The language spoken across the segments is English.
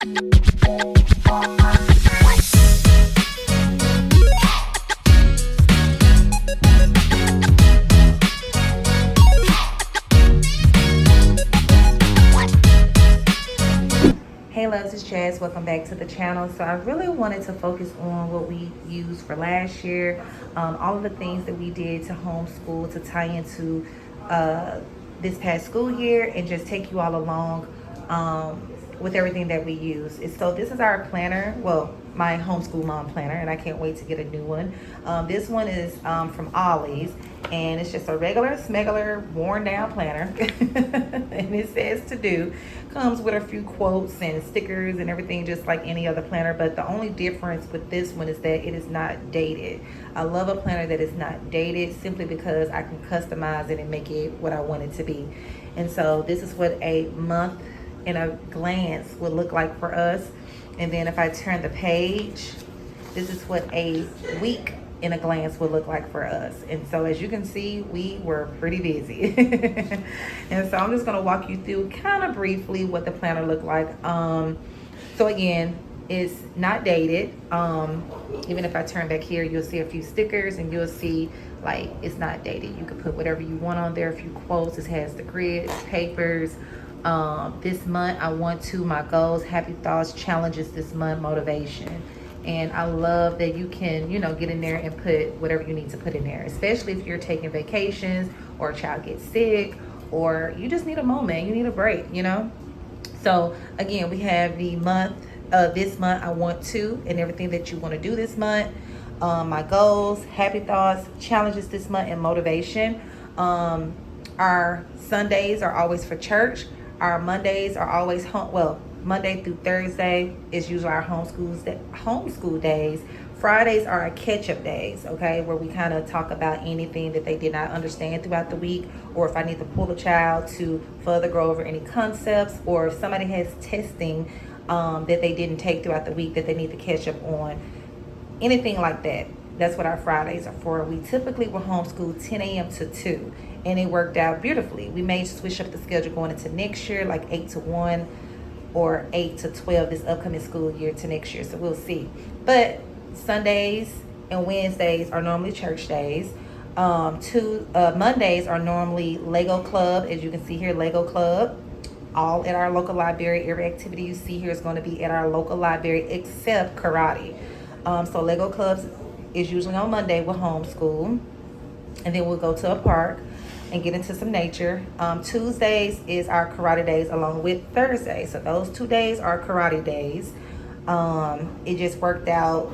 Hey loves, it's Jazz. Welcome back to the channel. So I really wanted to focus on what we used for last year, all of the things that we did to homeschool to tie into this past school year, and just take you all along with everything that we use. So this is our planner, well, my homeschool mom planner, and I can't wait to get a new one. This one is from Ollie's, and it's just a regular smegular worn down planner. And it says to do, comes with a few quotes and stickers and everything just like any other planner, but the only difference with this one is that it is not dated. I love a planner that is not dated simply because I can customize it and make it what I want it to be. And so this is what a month in a glance would look like for us. And then if I turn the page, this is what a week in a glance would look like for us. And so as you can see, we were pretty busy. And so I'm just gonna walk you through kind of briefly what the planner looked like. So again, it's not dated. Even if I turn back here, you'll see a few stickers and you'll see like it's not dated. You can put whatever you want on there, a few quotes. It has the grids, papers. This month I want to, my goals, happy thoughts, challenges this month, motivation. And I love that you can, get in there and put whatever you need to put in there, especially if you're taking vacations or a child gets sick or you just need a moment, you need a break, So again, we have the month, this month I want to, and everything that you want to do this month, my goals, happy thoughts, challenges this month, and motivation. Our Sundays are always for church. Our Mondays are always Monday through Thursday is usually our homeschool days. Fridays are our catch-up days, okay, where we kind of talk about anything that they did not understand throughout the week, or if I need to pull a child to further go over any concepts, or if somebody has testing that they didn't take throughout the week that they need to catch up on, anything like that. That's what our Fridays are for. We typically will homeschool 10 a.m. to 2, and it worked out beautifully. We may switch up the schedule going into next year, like 8 to 1 or 8 to 12 this upcoming school year to next year. So we'll see. But Sundays and Wednesdays are normally church days. Mondays are normally Lego Club. As you can see here, Lego Club, all at our local library. Every activity you see here is going to be at our local library except karate. So Lego Clubs is usually on Monday with homeschool, and then we'll go to a park and get into some nature. Tuesdays is our karate days along with Thursday. So those 2 days are karate days. It just worked out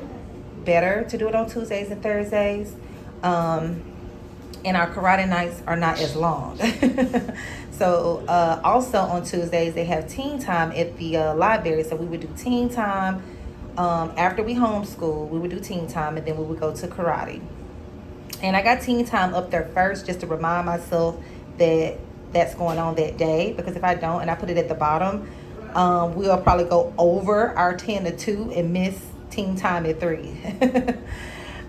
better to do it on Tuesdays and Thursdays. And our karate nights are not as long. So also on Tuesdays, they have teen time at the library. So we would do teen time. After we homeschool, we would do teen time, and then we would go to karate. And I got teen time up there first just to remind myself that that's going on that day, because if I don't and I put it at the bottom, we'll probably go over our 10 to 2 and miss teen time at 3.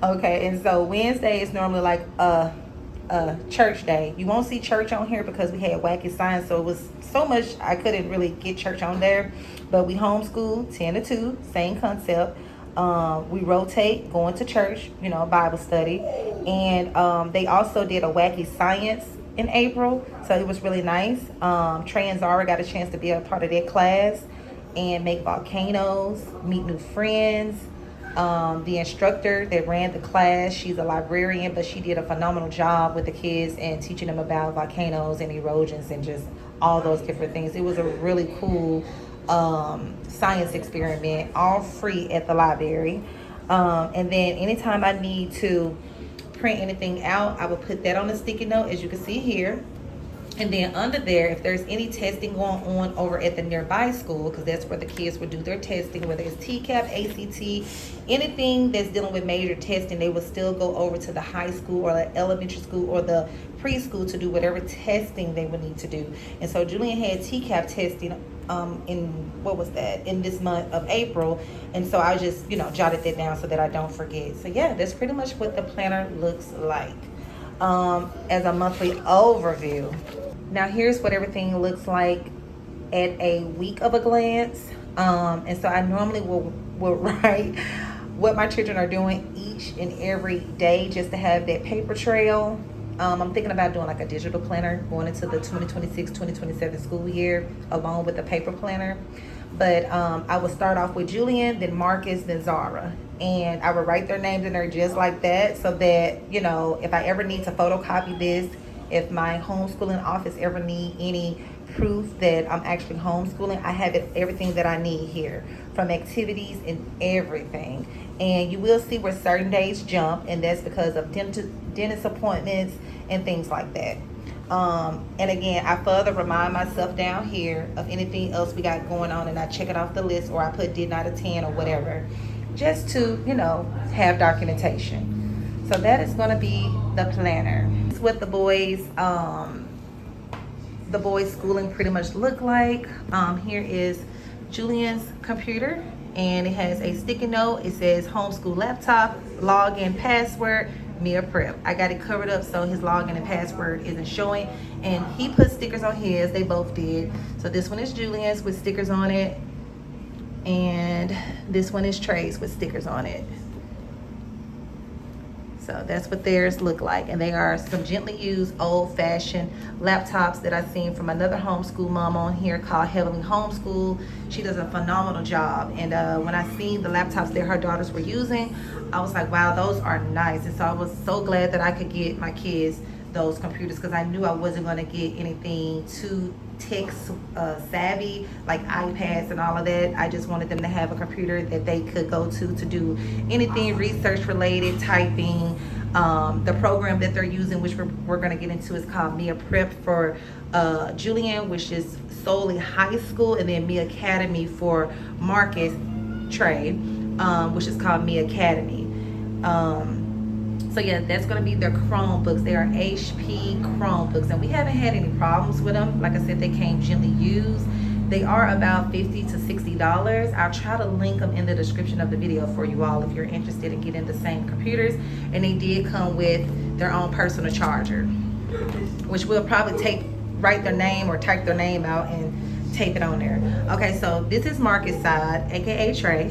Okay, and so Wednesday is normally like a church day. You won't see church on here because we had wacky signs, so it was so much I couldn't really get church on there. But we homeschool 10 to 2, same concept. We rotate going to church, Bible study. And they also did a wacky science in April, so it was really nice. Trey and Zara got a chance to be a part of that class and make volcanoes, meet new friends. The instructor that ran the class, she's a librarian, but she did a phenomenal job with the kids and teaching them about volcanoes and erosions and just all those different things. It was a really cool science experiment, all free at the library. And then anytime I need to print anything out, I will put that on a sticky note, as you can see here. And then under there, if there's any testing going on over at the nearby school, because that's where the kids would do their testing, whether it's TCAP, ACT, anything that's dealing with major testing, they would still go over to the high school or the elementary school or the preschool to do whatever testing they would need to do. And so Julian had TCAP testing in this month of April, and so I just jotted that down so that I don't forget. So yeah, that's pretty much what the planner looks like as a monthly overview. Now here's what everything looks like at a week of a glance. And so I normally will write what my children are doing each and every day just to have that paper trail. I'm thinking about doing like a digital planner going into the 2026-2027 school year along with the paper planner. But I would start off with Julian, then Marcus, then Zara. And I would write their names in there just like that so that, you know, if I ever need to photocopy this, if my homeschooling office ever need any proof that I'm actually homeschooling, I have everything that I need here, from activities and everything. And you will see where certain days jump, and that's because of dentist appointments and things like that. And again, I further remind myself down here of anything else we got going on, and I check it off the list, or I put did not attend or whatever, just to, you know, have documentation. So that is going to be the planner. It's what the boys schooling pretty much look like. Here is Julian's computer, and it has a sticky note. It says homeschool laptop, login password, meal prep. I got it covered up so his login and password isn't showing, and he put stickers on his. They both did. So this one is Julian's with stickers on it, and this one is Trey's with stickers on it. So that's what theirs look like. And they are some gently used old-fashioned laptops that I've seen from another homeschool mom on here called Heavenly Homeschool. She does a phenomenal job. And when I seen the laptops that her daughters were using, I was like, wow, those are nice. And so I was so glad that I could get my kids those computers, because I knew I wasn't going to get anything too tech savvy like iPads and all of that. I just wanted them to have a computer that they could go to do anything research related, typing. The program that they're using, which we're going to get into, is called Mia Prep for Julian, which is solely high school, and then Mia Academy for Marcus Trey, which is called Mia Academy. So yeah, that's going to be their Chromebooks. They are HP Chromebooks, and we haven't had any problems with them. Like I said, they came gently used. They are about $50 to $60. I'll try to link them in the description of the video for you all if you're interested in getting the same computers. And they did come with their own personal charger, which we'll probably write their name or type their name out and tape it on there. Okay, so this is Marcus' side, aka Trey.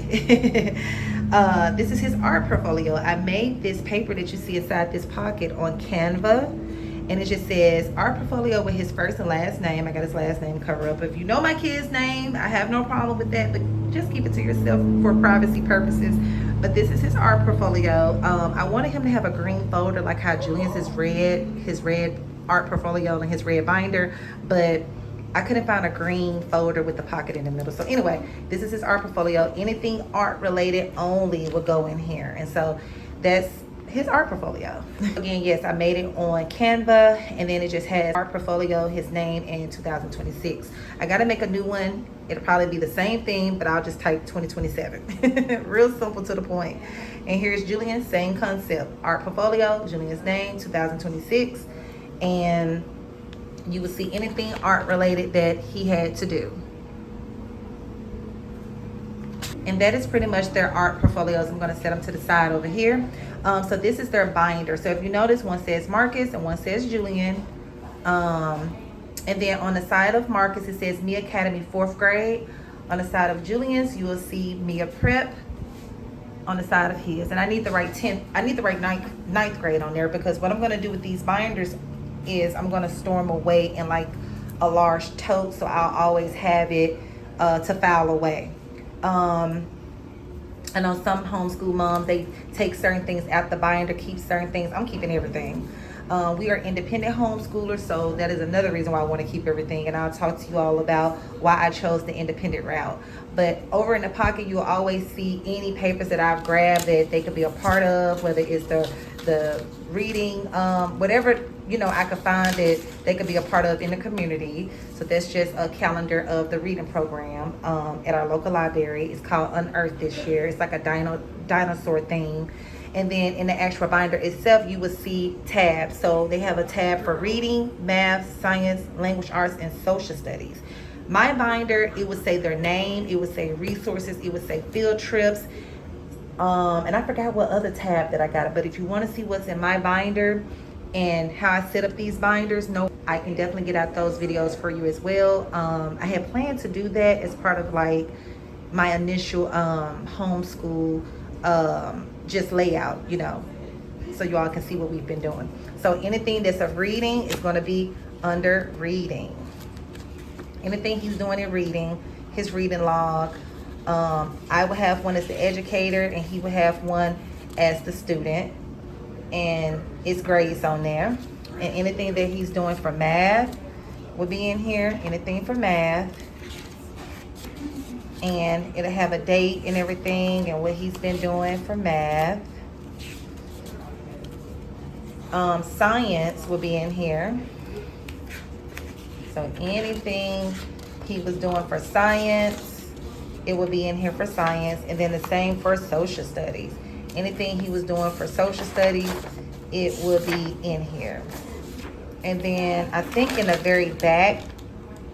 This is his art portfolio. I made this paper that you see inside this pocket on Canva, and it just says art portfolio with his first and last name. I got his last name cover up. If you know my kid's name, I have no problem with that, but just keep it to yourself for privacy purposes. But this is his art portfolio. I wanted him to have a green folder like how Julian's is red, his red art portfolio and his red binder, but I couldn't find a green folder with the pocket in the middle. So anyway, this is his art portfolio. Anything art related only will go in here. And so that's his art portfolio. Again, yes, I made it on Canva, and then it just has art portfolio, his name, and 2026. I got to make a new one. It'll probably be the same thing, but I'll just type 2027. Real simple to the point. And here's Julian's, same concept. Art portfolio, Julian's name, 2026. And you will see anything art related that he had to do. And that is pretty much their art portfolios. I'm going to set them to the side over here. So this is their binder. So if you notice, one says Marcus and one says Julian. And then on the side of Marcus, it says Mia Academy 4th grade. On the side of Julian's, you will see Mia Prep on the side of his. And I need the right 9th grade on there, because what I'm going to do with these binders is I'm going to store them away in like a large tote, so I'll always have it to file away. I know some homeschool moms, they take certain things out the binder, keep certain things. I'm keeping everything. We are independent homeschoolers, so that is another reason why I want to keep everything, and I'll talk to you all about why I chose the independent route. But over in the pocket, you'll always see any papers that I've grabbed that they could be a part of, whether it's the reading, whatever, you know, I could find that they could be a part of in the community. So that's just a calendar of the reading program at our local library. It's called Unearthed this year. It's like a dinosaur theme. And then in the actual binder itself, you will see tabs. So they have a tab for reading, math, science, language arts, and social studies. My binder, it would say their name, it would say resources, it would say field trips. And I forgot what other tab that I got. But if you want to see what's in my binder and how I set up these binders, no, I can definitely get out those videos for you as well. I had planned to do that as part of like my initial homeschool just layout, you know, so you all can see what we've been doing. So anything that's of reading is going to be under reading. Anything he's doing in reading, his reading log. I will have one as the educator, and he will have one as the student, and his grades on there. And anything that he's doing for math will be in here. Anything for math. And it'll have a date and everything and what he's been doing for math. Science will be in here. So anything he was doing for science, it will be in here for science. And then the same for social studies. Anything he was doing for social studies, it will be in here. And then I think in the very back,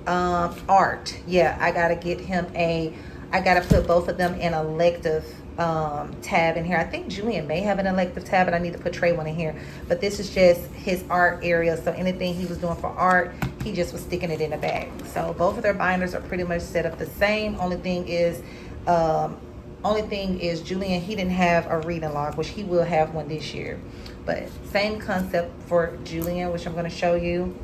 art. Yeah, I gotta get him I gotta put both of them in elective tab in here. I think Julian may have an elective tab, but I need to put Trey one in here. But this is just his art area. So anything he was doing for art, he just was sticking it in the bag. So both of their binders are pretty much set up the same. Only thing is Julian, he didn't have a reading log, which he will have one this year. But same concept for Julian, which I'm going to show you.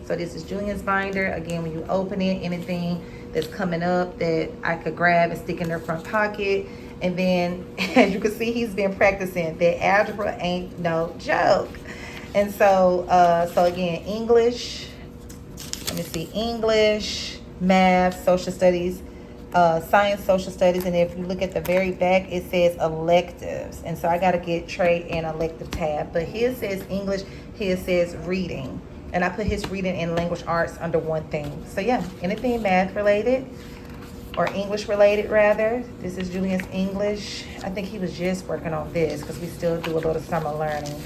So this is Julian's binder. Again, when you open it, anything that's coming up that I could grab and stick in their front pocket. And then, as you can see, he's been practicing. The algebra ain't no joke. And so, again, English. Let me see, English, math, social studies, science, social studies. And if you look at the very back, it says electives. And so I got to get Trey an elective tab. But his says English, his says reading. And I put his reading and language arts under one thing. So yeah, anything math related or English related rather. This is Julian's English. I think he was just working on this because we still do a lot of summer learning.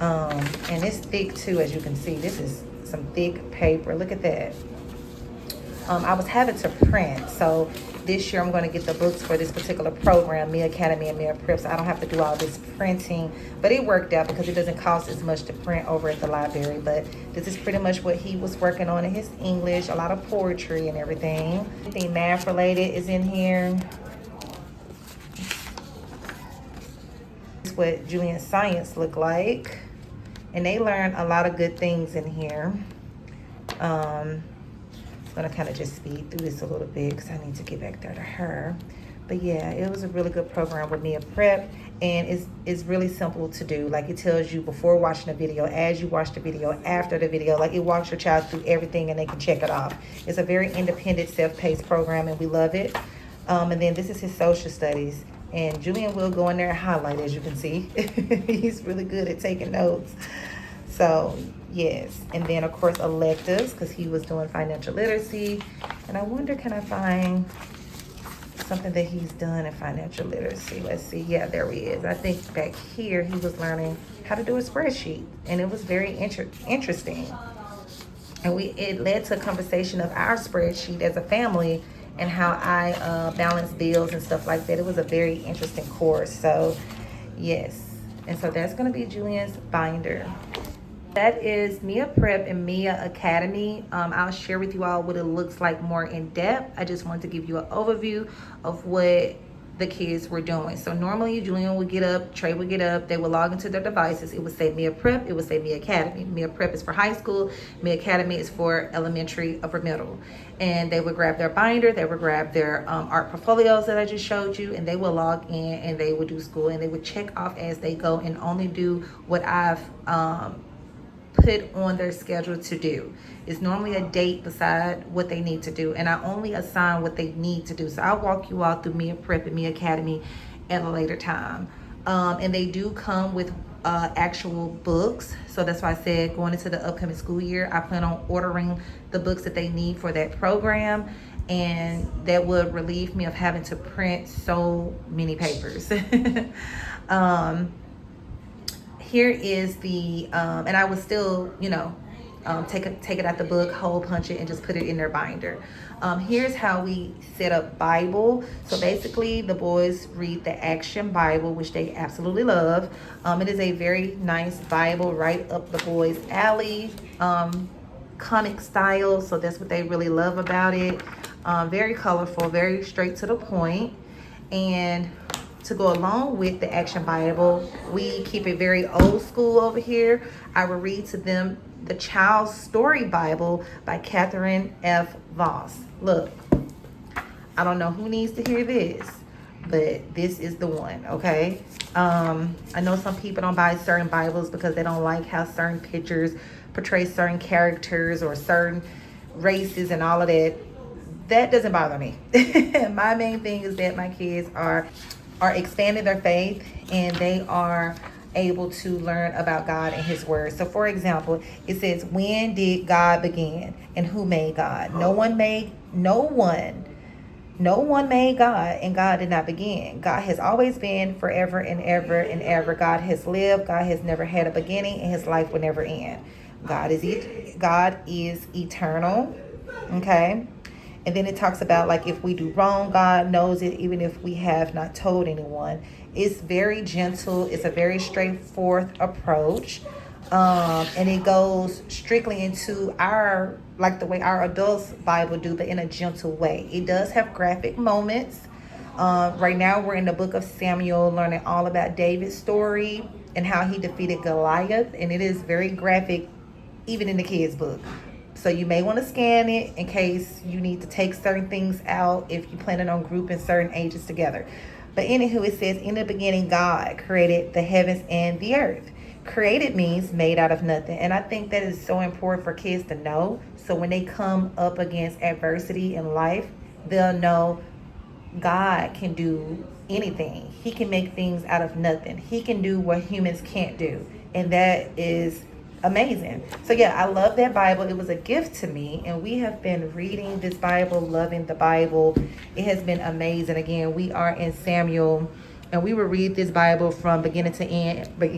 And it's thick too, as you can see. This is some thick paper. Look at that. I was having to print. So this year I'm going to get the books for this particular program, Me Academy and Me Prep. So I don't have to do all this printing. But it worked out because it doesn't cost as much to print over at the library. But this is pretty much what he was working on in his English. A lot of poetry and everything. Anything math related is in here. This is what Julian's science look like. And they learn a lot of good things in here. I'm gonna kind of just speed through this a little bit because I need to get back there to her. But yeah, it was a really good program with Mia Prep, and it's really simple to do. Like, it tells you before watching the video, as you watch the video, after the video. Like, it walks your child through everything and they can check it off. It's a very independent, self-paced program, and we love it. And then this is his social studies, and Julian will go in there and highlight, as you can see. He's really good at taking notes. So yes, and then of course electives, because he was doing financial literacy. And I wonder, can I find something that he's done in financial literacy? Let's see. Yeah, there he is. I think back here he was learning how to do a spreadsheet, and it was very interesting. And it led to a conversation of our spreadsheet as a family and how I balance bills and stuff like that. It was a very interesting course. So yes, and so that's going to be Julian's binder. That is Mia Prep and Mia Academy. I'll share with you all what it looks like more in depth. I just wanted to give you an overview of what the kids were doing. So normally Julian would get up, Trey would get up, they would log into their devices. It would say Mia Prep, it would say Mia Academy. Mia Prep is for high school, Mia Academy is for elementary, upper middle. And they would grab their binder, they would grab their art portfolios that I just showed you, and they would log in and they would do school, and they would check off as they go and only do what I've put on their schedule to do. It's normally a date beside what they need to do, and I only assign what they need to do. So I'll walk you all through Mia Prep and Mia Academy at a later time. And they do come with actual books. So that's why I said going into the upcoming school year, I plan on ordering the books that they need for that program, and that would relieve me of having to print so many papers. Here is the, and I would still, you know, take it out the book, hole punch it, and just put it in their binder. Here's how we set up Bible. So basically, the boys read the Action Bible, which they absolutely love. It is a very nice Bible, right up the boys' alley, comic style. So that's what they really love about it. Very colorful, very straight to the point. And to go along with the Action Bible, we keep it very old school over here. I will read to them the Child's Story Bible by Catherine F. Voss. Look, I don't know who needs to hear this, but this is the one, okay? I know some people don't buy certain Bibles because they don't like how certain pictures portray certain characters or certain races and all of that. That doesn't bother me. My main thing is that my kids are expanding their faith and they are able to learn about God and his word. So for example, it says, when did God begin and who made God? No one made God, and God did not begin. God has always been forever and ever and ever. God has lived. God has never had a beginning, and his life will never end. God is eternal. Okay. And then it talks about, like, if we do wrong, God knows it, even if we have not told anyone. It's very gentle. It's a very straightforward approach. And it goes strictly into the way our adults Bible do, but in a gentle way. It does have graphic moments. Right now we're in the book of Samuel, learning all about David's story and how he defeated Goliath. And it is very graphic, even in the kids' book. So you may want to scan it in case you need to take certain things out if you're planning on grouping certain ages together. But anywho, it says, in the beginning, God created the heavens and the earth. Created means made out of nothing. And I think that is so important for kids to know. So when they come up against adversity in life, they'll know God can do anything. He can make things out of nothing. He can do what humans can't do. And that is amazing. So yeah, I love that Bible. It was a gift to me, and we have been reading this Bible, loving the Bible. It has been amazing. Again, we are in Samuel, and we will read this Bible from beginning to end. But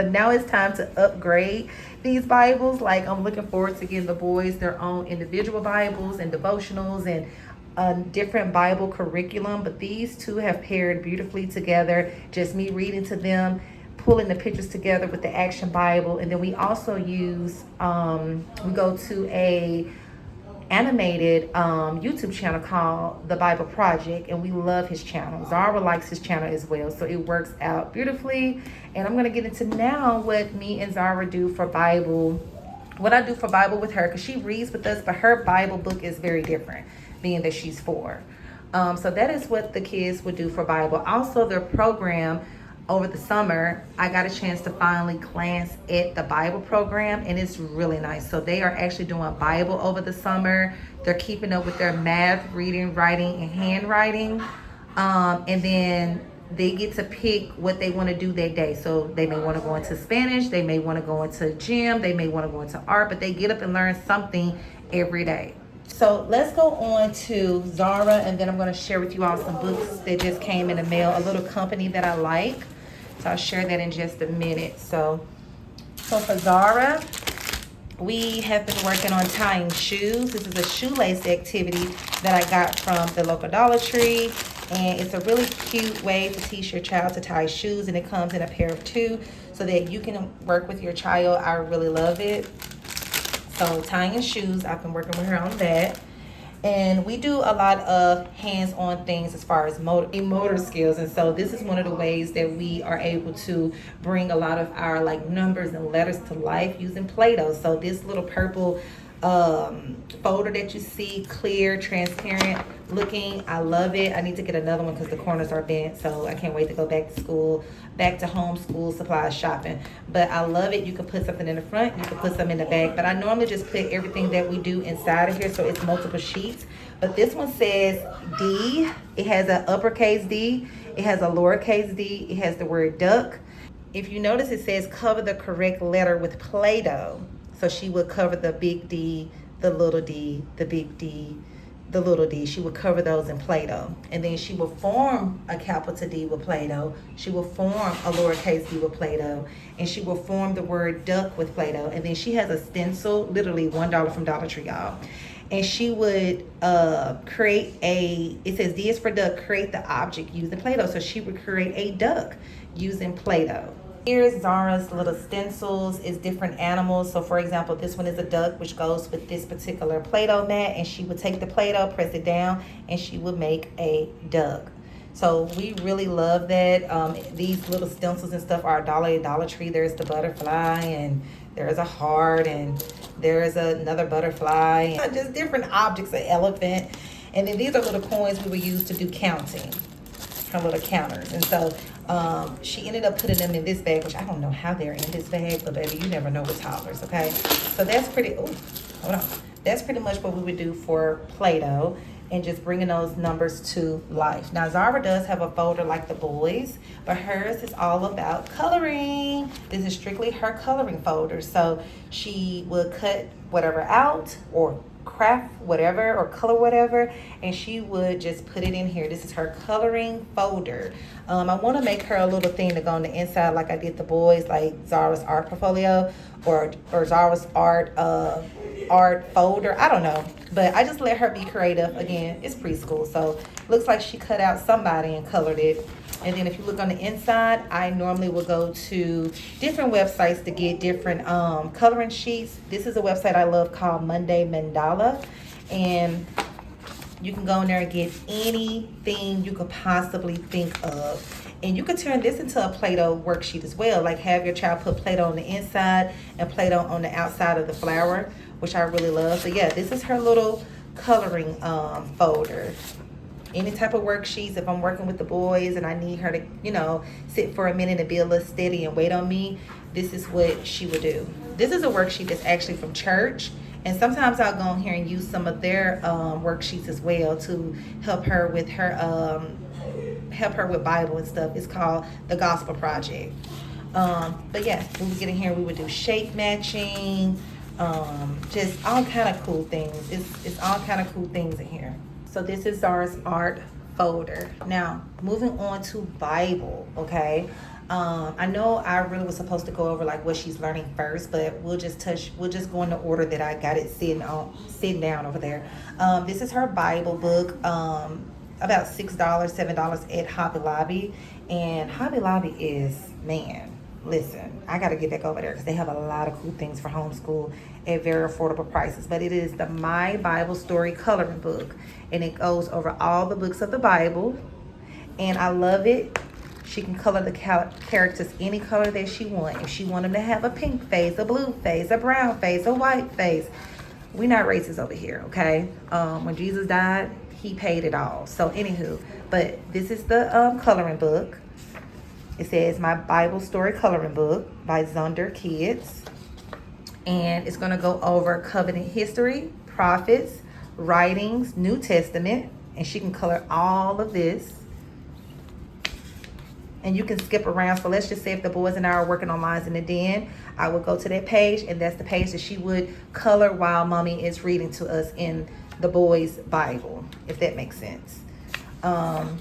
now it's time to upgrade these Bibles. Like, I'm looking forward to giving the boys their own individual Bibles and devotionals and a different Bible curriculum. But these two have paired beautifully together. Just me reading to them, pulling the pictures together with the Action Bible. And then we also use, we go to a animated YouTube channel called The Bible Project, and we love his channel. Zara likes his channel as well, so it works out beautifully. And I'm going to get into now what me and Zara do for Bible, what I do for Bible with her, because she reads with us, but her Bible book is very different, being that she's 4. So that is what the kids would do for Bible. Also, their program over the summer, I got a chance to finally glance at the Bible program, and it's really nice. So they are actually doing Bible over the summer. They're keeping up with their math, reading, writing, and handwriting. And then they get to pick what they want to do that day. So they may want to go into Spanish, they may want to go into gym, they may want to go into art, but they get up and learn something every day. So let's go on to Zara, and then I'm going to share with you all some books that just came in the mail, a little company that I like. So I'll share that in just a minute. So for Zara, we have been working on tying shoes. This is a shoelace activity that I got from the local Dollar Tree. And it's a really cute way to teach your child to tie shoes. And it comes in a pair of 2 so that you can work with your child. I really love it. So tying shoes, I've been working with her on that. And we do a lot of hands-on things as far as motor skills. And so this is one of the ways that we are able to bring a lot of our numbers and letters to life using Play-Doh. So this little purple folder that you see, clear, transparent looking, I love it. I need to get another one because the corners are bent. So I can't wait to go back to school, back to homeschool supplies shopping. But I love it. You can put something in the front, you can put some in the back. But I normally just put everything that we do inside of here, so it's multiple sheets. But this one says D. It has an uppercase D. It has a lowercase d. It has the word duck. If you notice, it says cover the correct letter with Play-Doh. So she would cover the big D, the little d, the big D, the little d. She would cover those in Play-Doh. And then she will form a capital D with Play-Doh. She will form a lowercase d with Play-Doh. And she will form the word duck with Play-Doh. And then she has a stencil, literally $1 from Dollar Tree, y'all. And she would create it says D is for duck, create the object using Play-Doh. So she would create a duck using Play-Doh. Here's Zara's little stencils. Is different animals. So for example, this one is a duck, which goes with this particular Play-Doh mat. And she would take the Play-Doh, press it down, and she would make a duck. So we really love that. These little stencils and stuff are $1 at Dollar Tree. There's the butterfly, and there's a heart, and there's another butterfly, and just different objects, an elephant. And then these are little coins we would use to do counting, her little counters. And so she ended up putting them in this bag, which I don't know how they're in this bag, but baby, you never know with toddlers, okay? So that's pretty, hold on. That's pretty much what we would do for Play-Doh, and just bringing those numbers to life. Now, Zara does have a folder like the boys, but hers is all about coloring. This is strictly her coloring folder. So she would cut whatever out, or craft whatever, or color whatever, and she would just put it in here. This is her coloring folder. I want to make her a little thing to go on the inside like I did the boys, like Zara's art portfolio, or Zara's art folder. I don't know, but I just let her be creative. Again, it's preschool, so looks like she cut out somebody and colored it. And then if you look on the inside, I normally will go to different websites to get different coloring sheets. This is a website I love called Monday Mandala, and you can go in there and get anything you could possibly think of. And you could turn this into a Play-Doh worksheet as well. Like have your child put Play-Doh on the inside and Play-Doh on the outside of the flower, which I really love. So yeah, this is her little coloring folder. Any type of worksheets, if I'm working with the boys and I need her to, you know, sit for a minute and be a little steady and wait on me, this is what she would do. This is a worksheet that's actually from church. And sometimes I'll go in here and use some of their worksheets as well to help her with Bible and stuff. It's called the Gospel Project. But yeah, we would get in here, we would do shape matching, just all kind of cool things. It's all kind of cool things in here. So this is Zara's art folder. Now, moving on to Bible, okay? I know I really was supposed to go over like what she's learning first, but we'll just go in the order that I got it sitting down over there. This is her Bible book, about $6, $7 at Hobby Lobby. And Hobby Lobby is, man, listen, I got to get back over there because they have a lot of cool things for homeschool at very affordable prices. But it is the My Bible Story coloring book, and it goes over all the books of the Bible, and I love it. She can color the characters any color that she wants. If she want them to have a pink face, a blue face, a brown face, a white face. We're not racist over here, okay? When Jesus died, he paid it all. So anywho, but this is the coloring book. It says My Bible Story Coloring Book by Zunder Kids. And it's going to go over covenant history, prophets, writings, New Testament. And she can color all of this. And you can skip around. So let's just say if the boys and I are working on Lines in the Den, I would go to that page, and that's the page that she would color while mommy is reading to us in the boys' Bible, if that makes sense. And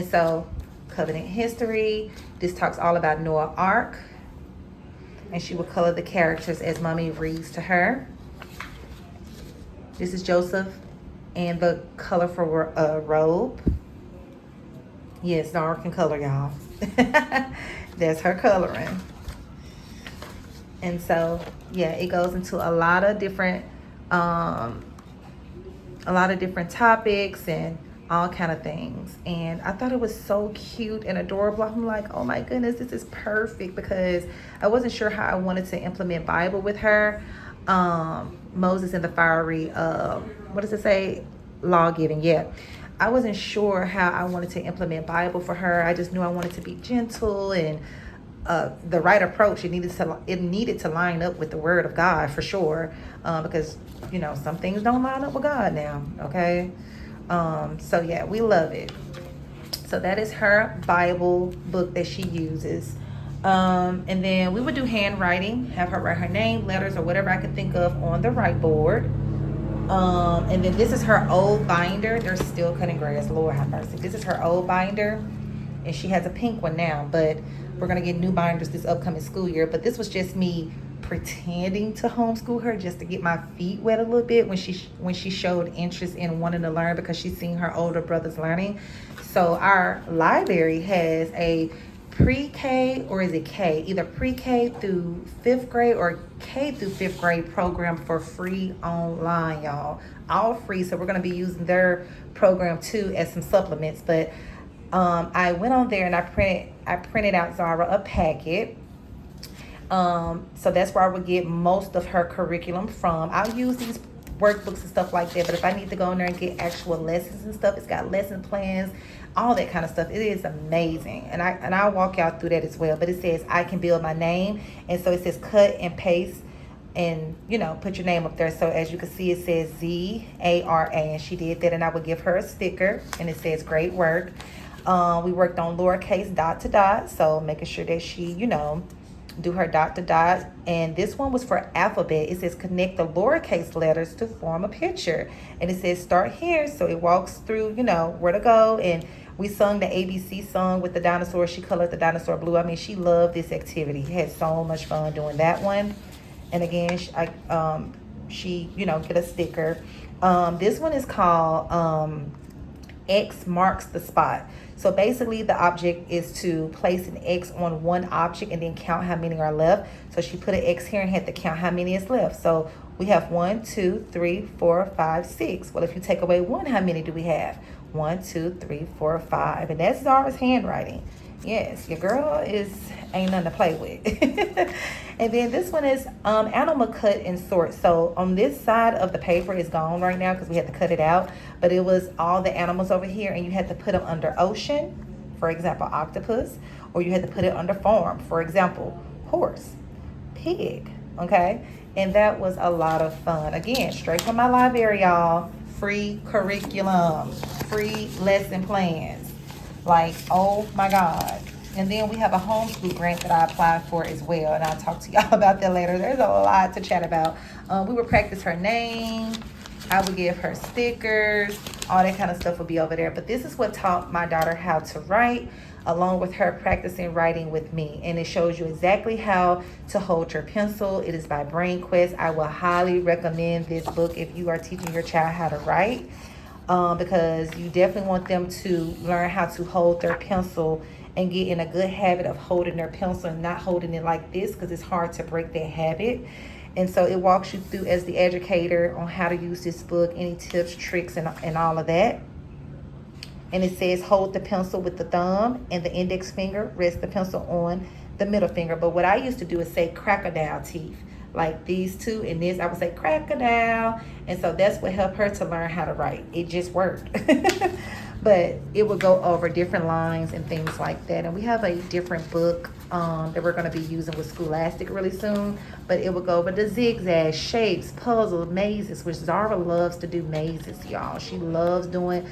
so covenant history, this talks all about Noah's Ark, and she will color the characters as mommy reads to her. This is Joseph and the colorful robe. Yes, Zara can color, y'all. That's her coloring. And so yeah, it goes into a lot of different topics and all kind of things. And I thought it was so cute and adorable. I'm like, oh my goodness, this is perfect, because I wasn't sure how I wanted to implement Bible with her. Moses and the fiery, what does it say? Law giving, yeah. I wasn't sure how I wanted to implement Bible for her. I just knew I wanted to be gentle and the right approach. It needed to line up with the Word of God for sure, because you know some things don't line up with God now. Okay, so yeah, we love it. So that is her Bible book that she uses. And then we would do handwriting, have her write her name, letters, or whatever I could think of on the whiteboard. And then this is her old binder. They're still cutting grass, Lord have mercy. This is her old binder, and she has a pink one now, but we're gonna get new binders this upcoming school year. But this was just me pretending to homeschool her, just to get my feet wet a little bit when she showed interest in wanting to learn, because she's seen her older brothers learning. So our library has a pre-K, or is it K? Either pre-K through 5th grade or K through 5th grade program for free online, y'all. All free. So we're going to be using their program too as some supplements. But I went on there and I printed out Zara a packet. So that's where I would get most of her curriculum from. I'll use these workbooks and stuff like that, but if I need to go in there and get actual lessons and stuff, it's got lesson plans, all that kind of stuff. It is amazing, and I'll walk y'all through that as well. But it says I can build my name, and so it says cut and paste, and put your name up there. So as you can see, it says Zara, and she did that, and I would give her a sticker, and it says great work. We worked on lowercase dot to dot, so making sure that she do her dot to dot. And this one was for alphabet. It says connect the lowercase letters to form a picture, and it says start here. So it walks through where to go. And we sung the ABC song with the dinosaur. She colored the dinosaur blue. I mean, she loved this activity. Had so much fun doing that one. And again, she get a sticker. This one is called X marks the spot. So basically the object is to place an X on one object and then count how many are left. So she put an X here and had to count how many is left. So we have 1, 2, 3, 4, 5, 6. Well, if you take away 1, how many do we have? 1, 2, 3, 4, 5. And that's Zara's handwriting. Yes, your girl ain't nothing to play with. And then this one is animal cut and sort. So on this side of the paper is gone right now because we had to cut it out. But it was all the animals over here, and you had to put them under ocean, for example, octopus, or you had to put it under farm, for example, horse, pig, okay? And that was a lot of fun. Again, straight from my library, y'all. Free curriculum, free lesson plans. Like, oh my God. And then we have a homeschool grant that I applied for as well, and I'll talk to y'all about that later. There's a lot to chat about. We would practice her name. I would give her stickers. All that kind of stuff would be over there. But this is what taught my daughter how to write, along with her practicing writing with me. And it shows you exactly how to hold your pencil. It is by Brain Quest. I will highly recommend this book if you are teaching your child how to write, because you definitely want them to learn how to hold their pencil and get in a good habit of holding their pencil and not holding it like this, because it's hard to break that habit. And so it walks you through as the educator on how to use this book, any tips, tricks, and all of that. And it says hold the pencil with the thumb and the index finger, rest the pencil on the middle finger. But what I used to do is say crocodile teeth, like these two and this. I would say crocodile. And so that's what helped her to learn how to write. It just worked. But it would go over different lines and things like that. And we have a different book that we're going to be using with Scholastic really soon. But it would go over the zigzags, shapes, puzzles, mazes, which Zara loves to do mazes, y'all. She loves doing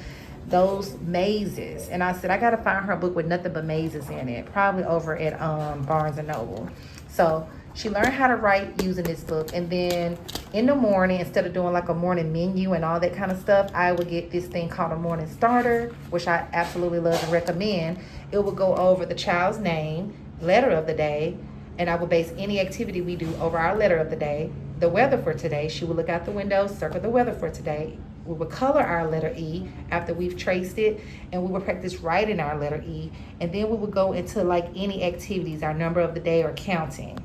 those mazes. And I said, I got to find her a book with nothing but mazes in it, probably over at Barnes and Noble. So she learned how to write using this book. And then in the morning, instead of doing like a morning menu and all that kind of stuff, I would get this thing called a morning starter, which I absolutely love and recommend. It will go over the child's name, letter of the day, and I will base any activity we do over our letter of the day. The weather for today, she will look out the window, circle the weather for today. We will color our letter E after we've traced it, and we will practice writing our letter E. And then we will go into like any activities, our number of the day or counting.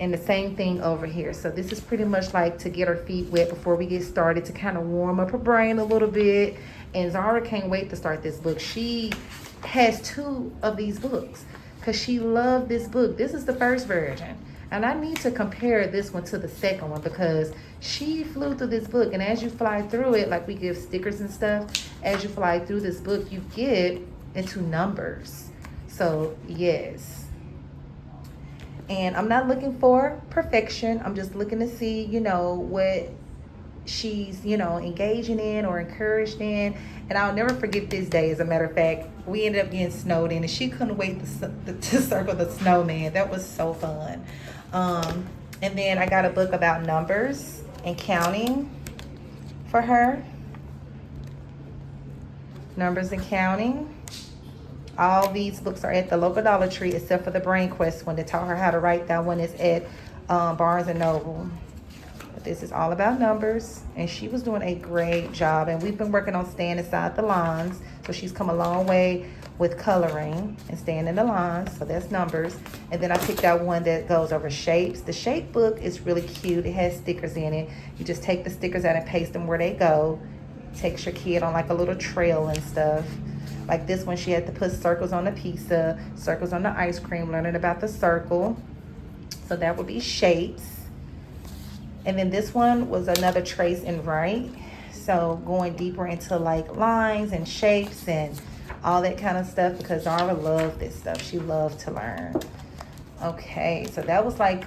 And the same thing over here. So this is pretty much like to get her feet wet before we get started, to kind of warm up her brain a little bit. And Zara can't wait to start this book. She has 2 of these books because she loved this book. This is the first version. And I need to compare this one to the second one because she flew through this book. And as you fly through it, like we give stickers and stuff, as you fly through this book, you get into numbers. So yes. And I'm not looking for perfection. I'm just looking to see, what she's, engaging in or encouraged in. And I'll never forget this day. As a matter of fact, we ended up getting snowed in, and she couldn't wait to circle the snowman. That was so fun. And then I got a book about numbers and counting for her. Numbers and counting. All these books are at the local Dollar Tree except for the Brain Quest one that taught her how to write. That one is at Barnes and Noble. But this is all about numbers, and she was doing a great job. And we've been working on staying inside the lines So she's come a long way with coloring and staying in the lines. So that's numbers. And then I picked out one that goes over shapes. The shape book is really cute. It has stickers in it. You just take the stickers out and paste them where they go. Takes your kid on like a little trail and stuff. Like this one, she had to put circles on the pizza, circles on the ice cream, learning about the circle. So that would be shapes. And then this one was another trace and write. So going deeper into like lines and shapes and all that kind of stuff, because Zara loved this stuff. She loved to learn. Okay, so that was like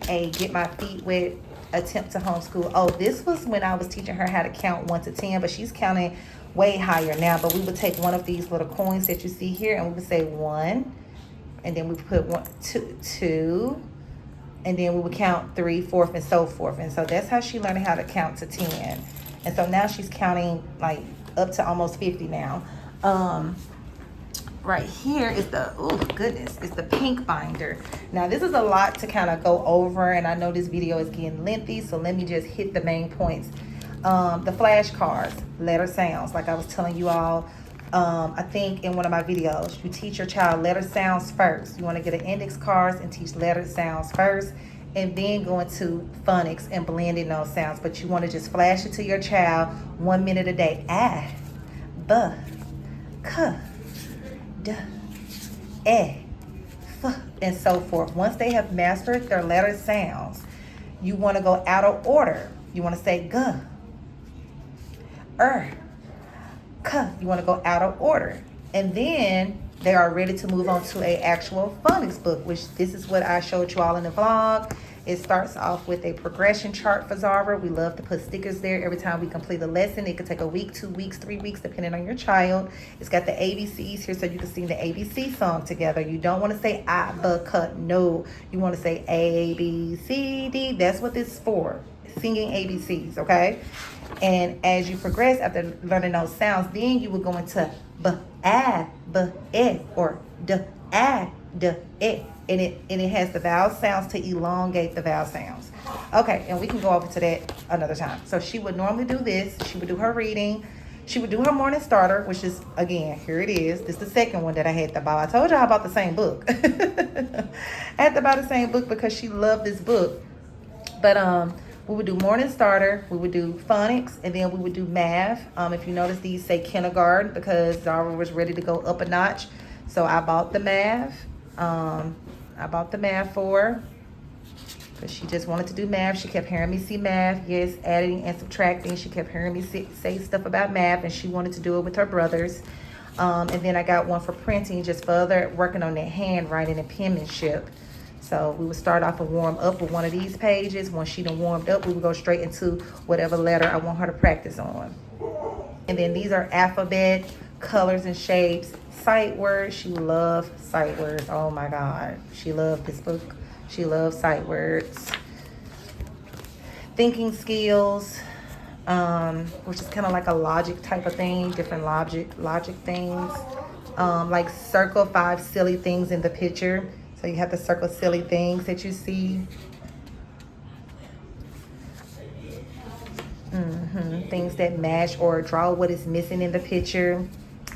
a get my feet wet attempt to homeschool. Oh, this was when I was teaching her how to count 1 to 10, but she's counting way higher now. But we would take one of these little coins that you see here, and we would say 1, and then we put 1, 2, and then we would count 3, 4, and so forth. And so that's how she learned how to count to 10. And so now she's counting like up to almost 50 now. Right here is the, oh goodness, it's the pink binder. Now this is a lot to kind of go over, and I know this video is getting lengthy, so let me just hit the main points. The flashcards, letter sounds, like I was telling you all, I think in one of my videos, you teach your child letter sounds first. You want to get an index cards and teach letter sounds first, and then go into phonics and blending those sounds. But you want to just flash it to your child 1 minute a day. Ah, b, k, d, e, f, and so forth. Once they have mastered their letter sounds, you want to go out of order. You want to say g, k. You want to go out of order. And then they are ready to move on to a actual phonics book, which this is what I showed you all in the vlog. It starts off with a progression chart for Zara. We love to put stickers there every time we complete a lesson. It could take a week, 2 weeks, 3 weeks, depending on your child. It's got the ABCs here so you can sing the ABC song together. You don't want to say I, B, K, no. You want to say A, B, C, D. That's what this is for, singing ABCs, okay? And as you progress after learning those sounds, then you will go into B, A, B, E, or D, A, D, E. And it has the vowel sounds to elongate the vowel sounds. Okay, and we can go over to that another time. So she would normally do this. She would do her reading. She would do her morning starter, which is, again, here it is. This is the second one that I had to buy. I told y'all about the same book. I had to buy the same book because she loved this book. But we would do morning starter, we would do phonics, and then we would do math. If you notice, these say kindergarten because Zara was ready to go up a notch. So I bought the math. I bought the math for her because she just wanted to do math. She kept hearing me see math. Yes, adding and subtracting. She kept hearing me say stuff about math, and she wanted to do it with her brothers. And then I got one for printing, just further working on that handwriting and penmanship. So we would start off and warm up with one of these pages. Once she done warmed up, we would go straight into whatever letter I want her to practice on. And then these are alphabet, colors and shapes, sight words. She loved sight words. Oh my God. She loved this book. She loved sight words. Thinking skills, which is kind of like a logic type of thing, different logic things. Like circle 5 silly things in the picture. So you have to circle silly things that you see. Things that match or draw what is missing in the picture.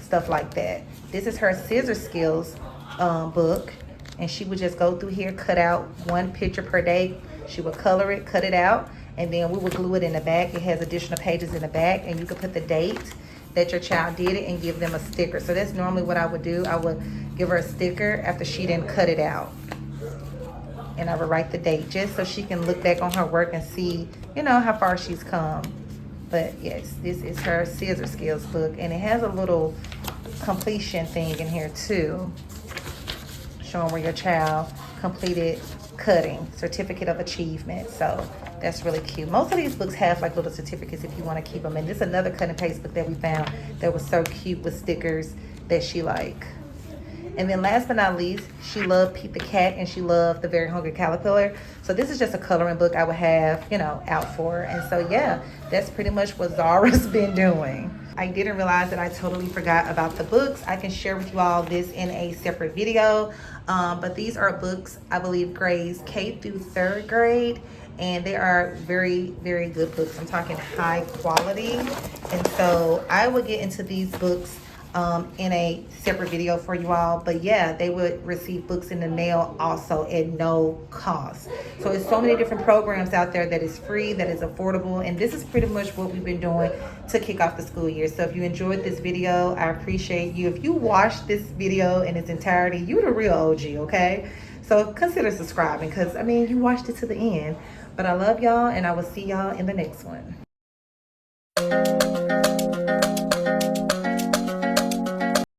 Stuff like that. This is her scissor skills book. And she would just go through here, cut out 1 picture per day. She would color it, cut it out. And then we would glue it in the back. It has additional pages in the back. And you could put the date that your child did it and give them a sticker. So that's normally what I would do. I would give her a sticker after she didn't cut it out. And I would write the date just so she can look back on her work and see, you know, how far she's come. But yes, this is her scissor skills book. And it has a little completion thing in here too, showing where your child completed cutting, certificate of achievement. So that's really cute. Most of these books have like little certificates if you want to keep them. And this is another cut and paste book that we found that was so cute with stickers that she liked. And then last but not least, she loved Pete the Cat and she loved The Very Hungry Caterpillar. So this is just a coloring book I would have, you know, out for her. And so yeah, that's pretty much what Zara's been doing. I didn't realize that I totally forgot about the books. I can share with you all this in a separate video. But these are books, I believe, grades K through 3rd grade. And they are very, very good books. I'm talking high quality. And so I would get into these books in a separate video for you all. But yeah, they would receive books in the mail also at no cost. So it's so many different programs out there that is free, that is affordable, and this is pretty much what we've been doing to kick off the school year. So if you enjoyed this video, I appreciate you. If you watched this video in its entirety, you're the real OG, okay? So consider subscribing, because I mean, you watched it to the end. But I love y'all, and I will see y'all in the next one.